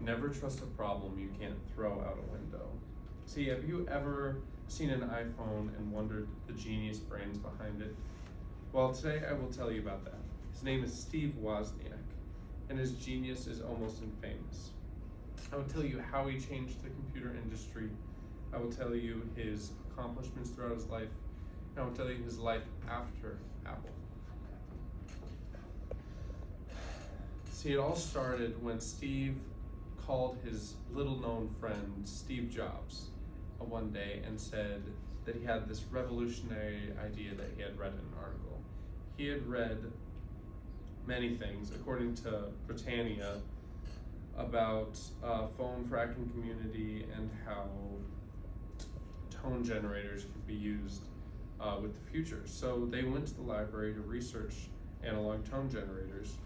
Never trust a problem you can't throw out a window. See, have you ever seen an iPhone and wondered the genius brains behind it? Well, today I will tell you about that. His name is Steve Wozniak, and his genius is almost infamous. I will tell you how he changed the computer industry. I will tell you his accomplishments throughout his life, and I will tell you his life after Apple. See, it all started when Steve called his little-known friend Steve Jobs one day and said that he had this revolutionary idea that he had read in an article. He had read many things, according to Britannia, about phone fracking community and how tone generators could be used with the future. So they went to the library to research analog tone generators,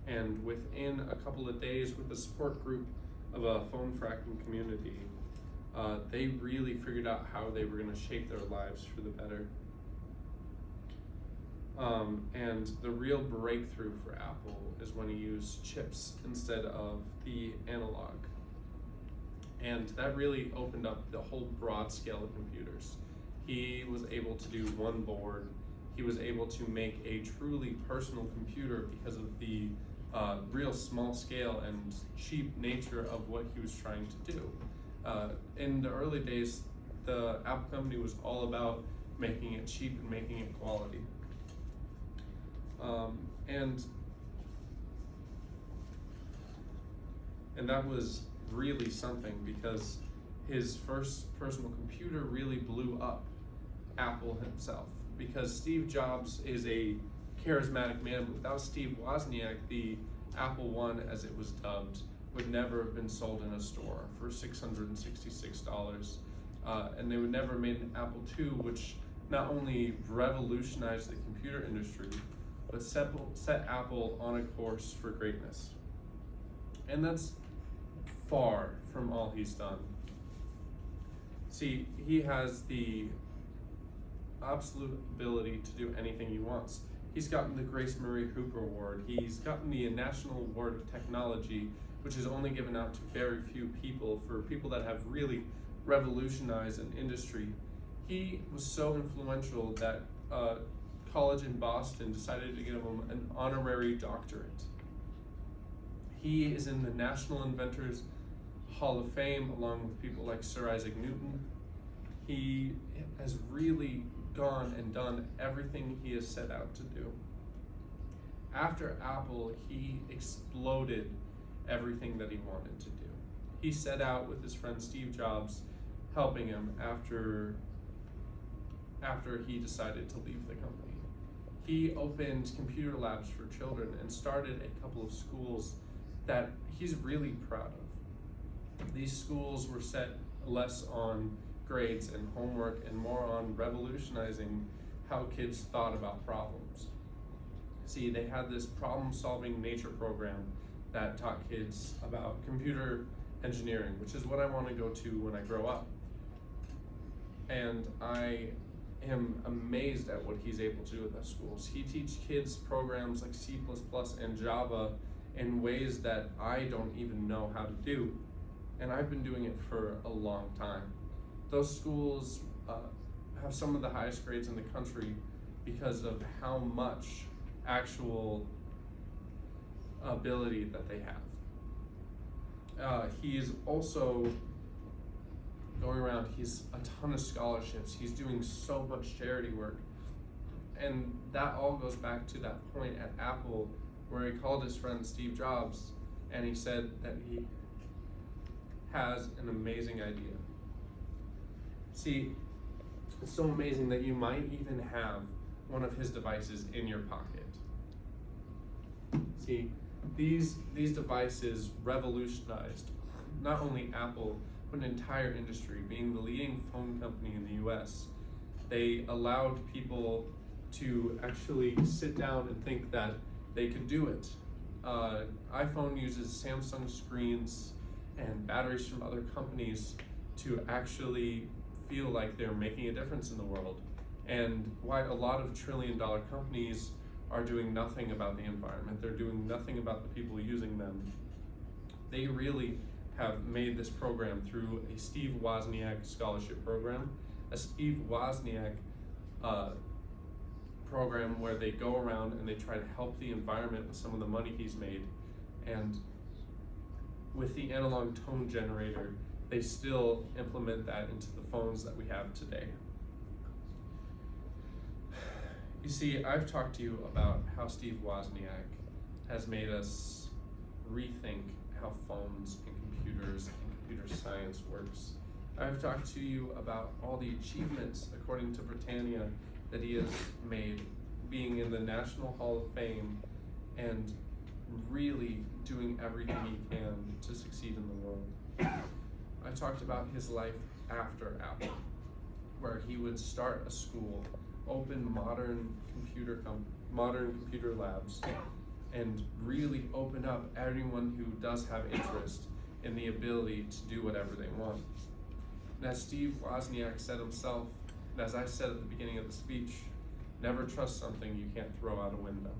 and within a couple of days, with the support group of a phone fracking community, they really figured out how they were going to shape their lives for the better. And the real breakthrough for Apple is when he used chips instead of the analog. And that really opened up the whole broad scale of computers. He was able to do one board. He was able to make a truly personal computer because of the real small scale and cheap nature of what he was trying to do. In the early days, the Apple company was all about making it cheap and making it quality. And that was really something, because his first personal computer really blew up Apple himself, because Steve Jobs is a charismatic man, but without Steve Wozniak, the Apple I, as it was dubbed, would never have been sold in a store for $666. And they would never have made an Apple II, which not only revolutionized the computer industry, but set Apple on a course for greatness. And that's far from all he's done. See, he has the absolute ability to do anything he wants. He's gotten the Grace Murray Hooper Award. He's gotten the National Award of Technology, which is only given out to very few people, for people that have really revolutionized an industry. He was so influential that college in Boston decided to give him an honorary doctorate. He is in the National Inventors Hall of Fame along with people like Sir Isaac Newton. He has really gone and done everything he has set out to do. After Apple, he exploded everything that he wanted to do. He set out with his friend Steve Jobs helping him after he decided to leave the company. He opened computer labs for children and started a couple of schools that he's really proud of. These schools were set less on grades and homework and more on revolutionizing how kids thought about problems. See, they had this problem-solving nature program that taught kids about computer engineering, which is what I want to go to when I grow up. And I am amazed at what he's able to do with those schools. He teaches kids programs like C++ and Java in ways that I don't even know how to do. And I've been doing it for a long time. Those schools have some of the highest grades in the country because of how much actual ability that they have. He's also going around, he's a ton of scholarships, he's doing so much charity work. And that all goes back to that point at Apple where he called his friend Steve Jobs and he said that he has an amazing idea. See, it's so amazing that you might even have one of his devices in your pocket. See, these devices revolutionized not only Apple, but an entire industry. Being the leading phone company in the US, they allowed people to actually sit down and think that they could do it. iPhone uses Samsung screens and batteries from other companies to actually feel like they're making a difference in the world. And why a lot of trillion-dollar companies are doing nothing about the environment. They're doing nothing about the people using them. They really have made this program through a Steve Wazniack scholarship program, a Steve Wazniack program where they go around and they try to help the environment with some of the money he's made. And with the analog tone generator, they still implement that into the phones that we have today. You see, I've talked to you about how Steve Wozniak has made us rethink how phones and computers and computer science works. I've talked to you about all the achievements, according to Britannia, that he has made, being in the National Hall of Fame and really doing everything he can to succeed in the world. I talked about his life after Apple, where he would start a school, open modern computer labs, and really open up everyone who does have interest in the ability to do whatever they want. And as Steve Wozniak said himself, and as I said at the beginning of the speech, never trust something you can't throw out a window.